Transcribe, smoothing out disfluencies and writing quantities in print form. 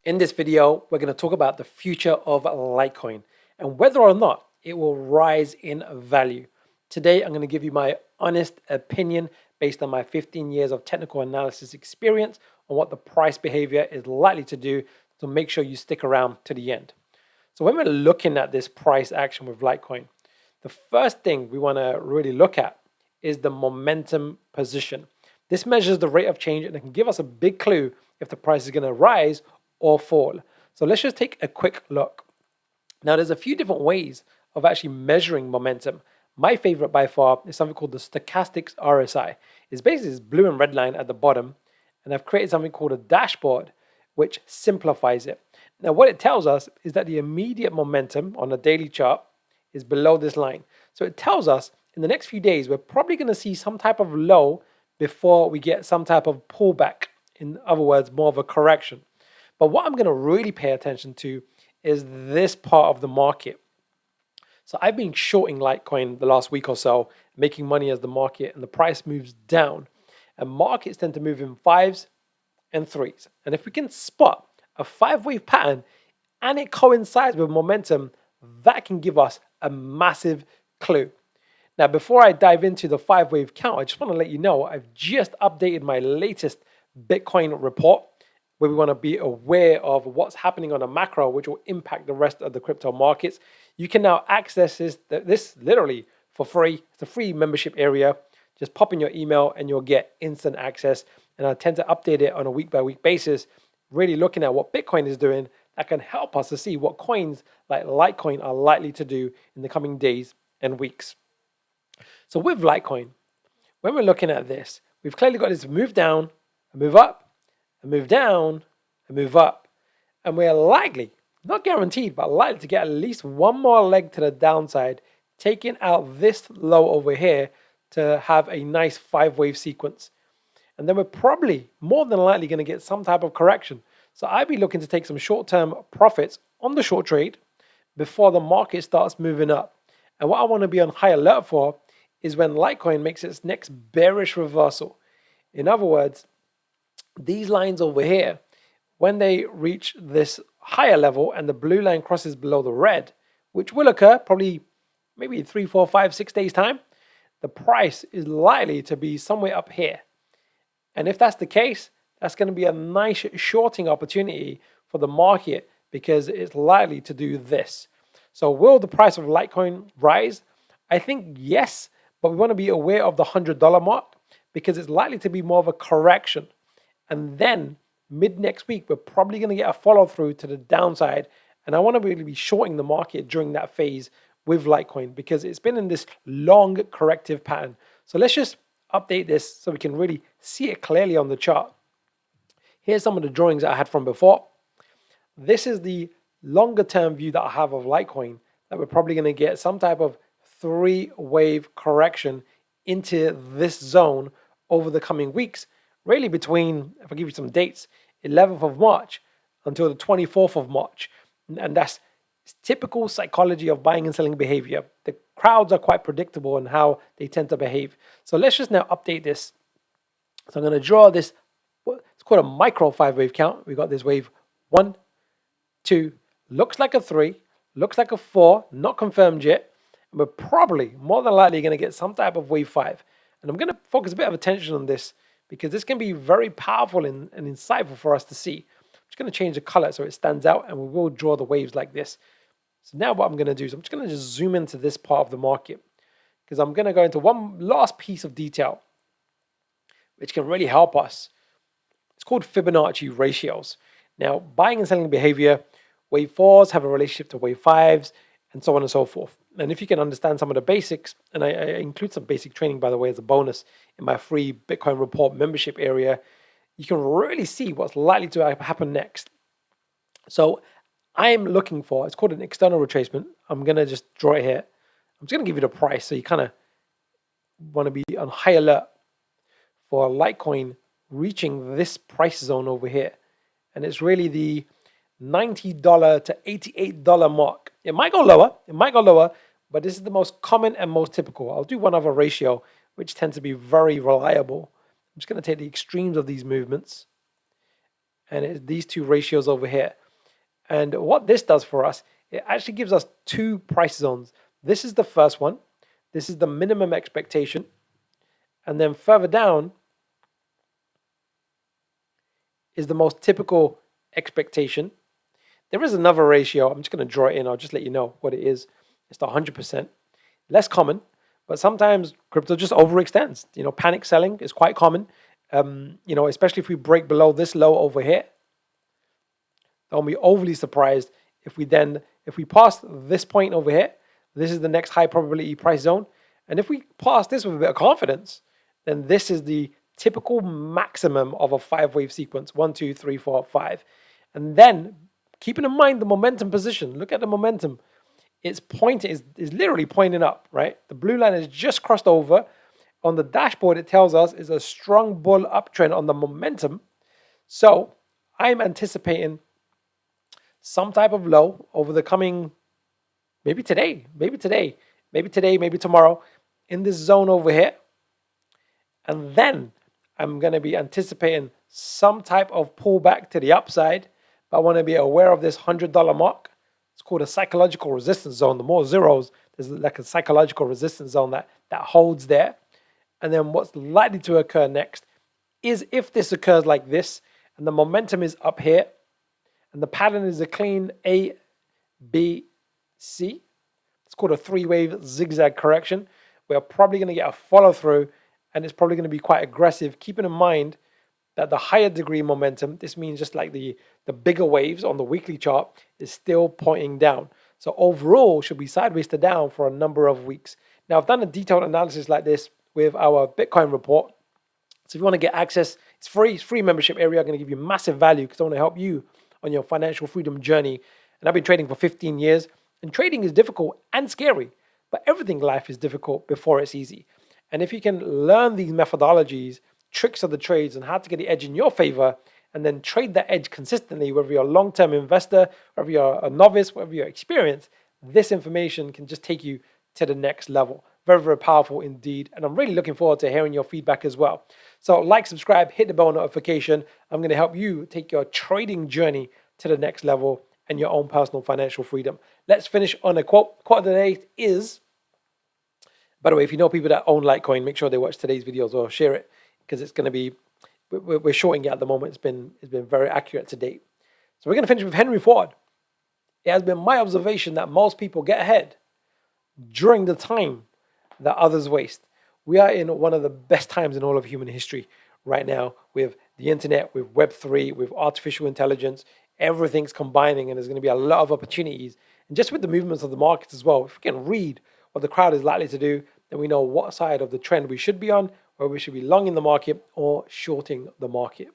In this video, we're going to talk about the future of Litecoin and whether or not it will rise in value. Today, I'm going to give you my honest opinion based on my 15 years of technical analysis experience on what the price behavior is likely to do, so make sure you stick around to the end. So when we're looking at this price action with Litecoin, the first thing we want to really look at is the momentum position. This measures the rate of change and it can give us a big clue if the price is going to rise or fall. So let's just take a quick look. Now, there's a few different ways of actually measuring momentum. My favorite by far is something called the stochastics RSI. It's basically this blue and red line at the bottom, and I've created something called a dashboard, which simplifies it. Now, what it tells us is that the immediate momentum on a daily chart is below this line. So it tells us in the next few days, we're probably going to see some type of low before we get some type of pullback. In other words, more of a correction. But what I'm going to really pay attention to is this part of the market. So I've been shorting Litecoin the last week or so, making money as the market and the price moves down. And markets tend to move in fives and threes. And if we can spot a 5-wave pattern and it coincides with momentum, that can give us a massive clue. Now, before I dive into the 5-wave count, I just want to let you know I've just updated my latest Bitcoin report, where we want to be aware of what's happening on a macro, which will impact the rest of the crypto markets. You can now access this literally for free. It's a free membership area. Just pop in your email and you'll get instant access. And I tend to update it on a week-by-week basis, really looking at what Bitcoin is doing. That can help us to see what coins like Litecoin are likely to do in the coming days and weeks. So with Litecoin, when we're looking at this, we've clearly got this move down, a move up, a move down, a move up. And we're likely, not guaranteed, but likely to get at least one more leg to the downside, taking out this low over here to have a nice 5-wave sequence. And then we're probably more than likely going to get some type of correction. So I'd be looking to take some short-term profits on the short trade before the market starts moving up. And what I want to be on high alert for is when Litecoin makes its next bearish reversal. In other words, these lines over here, when they reach this higher level and the blue line crosses below the red, which will occur probably maybe 3, 4, 5, 6 days time, the price is likely to be somewhere up here. And if that's the case, that's going to be a nice shorting opportunity for the market because it's likely to do this. So will the price of Litecoin rise? I think yes, but we want to be aware of the $100 mark because it's likely to be more of a correction. And then mid next week, we're probably going to get a follow through to the downside. And I want to really be shorting the market during that phase with Litecoin because it's been in this long corrective pattern. So let's just update this so we can really see it clearly on the chart. Here's some of the drawings that I had from before. This is the longer term view that I have of Litecoin, that we're probably going to get some type of 3-wave correction into this zone over the coming weeks. Really between, if I give you some dates, 11th of March until the 24th of March. And that's typical psychology of buying and selling behavior. The crowds are quite predictable in how they tend to behave. So let's just now update this. So I'm going to draw this, it's called a micro 5-wave count. We got this wave 1, 2, looks like a 3, looks like a 4, not confirmed yet. And we're probably, more than likely, going to get some type of wave 5. And I'm going to focus a bit of attention on this because this can be very powerful and insightful for us to see. I'm just going to change the color so it stands out, and we will draw the waves like this. So now what I'm going to do is I'm just going to just zoom into this part of the market because I'm going to go into one last piece of detail which can really help us. It's called Fibonacci ratios. Now, buying and selling behavior, wave 4s have a relationship to wave 5s, and so on and so forth. And if you can understand some of the basics, and I include some basic training, by the way, as a bonus in my free Bitcoin report membership area, you can really see what's likely to happen next. So I'm looking for, it's called an external retracement. I'm going to just draw it here. I'm just going to give you the price so you kind of want to be on high alert for Litecoin reaching this price zone over here. And it's really the $90 to $88 mark. It might go lower, but this is the most common and most typical. I'll do one other ratio, which tends to be very reliable. I'm just going to take the extremes of these movements and it's these two ratios over here. And what this does for us, it actually gives us two price zones. This is the first one. This is the minimum expectation. And then further down is the most typical expectation. There is another ratio. I'm just going to draw it in. I'll just let you know what it is. It's the 100%. Less common, but sometimes crypto just overextends. Panic selling is quite common. Especially if we break below this low over here. Don't be overly surprised if we pass this point over here. This is the next high probability price zone. And if we pass this with a bit of confidence, then this is the typical maximum of a 5-wave sequence. 1, 2, 3, 4, 5. And then keeping in mind the momentum position, look at the momentum. It's pointing, is literally pointing up, right? The blue line has just crossed over. On the dashboard, it tells us is a strong bull uptrend on the momentum. So I'm anticipating some type of low over the coming, maybe today, maybe tomorrow, in this zone over here. And then I'm going to be anticipating some type of pullback to the upside. But I want to be aware of this $100 mark. It's called a psychological resistance zone. The more zeros, there's like a psychological resistance zone that holds there. And then what's likely to occur next is if this occurs like this, and the momentum is up here, and the pattern is a clean A, B, C. It's called a 3-wave zigzag correction. We're probably going to get a follow through, and it's probably going to be quite aggressive, keeping in mind that the higher degree momentum, this means just like the bigger waves on the weekly chart, is still pointing down. So overall, should be sideways to down for a number of weeks. Now, I've done a detailed analysis like this with our Bitcoin report. So if you want to get access, it's free membership area. I'm going to give you massive value because I want to help you on your financial freedom journey. And I've been trading for 15 years. And trading is difficult and scary, but everything in life is difficult before it's easy. And if you can learn these methodologies, tricks of the trades, and how to get the edge in your favor, and then trade that edge consistently, whether you're a long-term investor, whether you're a novice, whether you're experienced, this information can just take you to the next level. Very, very powerful indeed. And I'm really looking forward to hearing your feedback as well. So like, subscribe, hit the bell notification. I'm going to help you take your trading journey to the next level and your own personal financial freedom. Let's finish on a quote. Quote of the day is, by the way, if you know people that own Litecoin, make sure they watch today's videos or share it because it's going to be, we're shorting it at the moment. It's been very accurate to date. So we're going to finish with Henry Ford. It has been my observation that most people get ahead during the time that others waste. We are in one of the best times in all of human history right now with the internet, with Web3, with artificial intelligence. Everything's combining and there's going to be a lot of opportunities. And just with the movements of the markets as well, if we can read what the crowd is likely to do, then we know what side of the trend we should be on, whether we should be long in the market or shorting the market.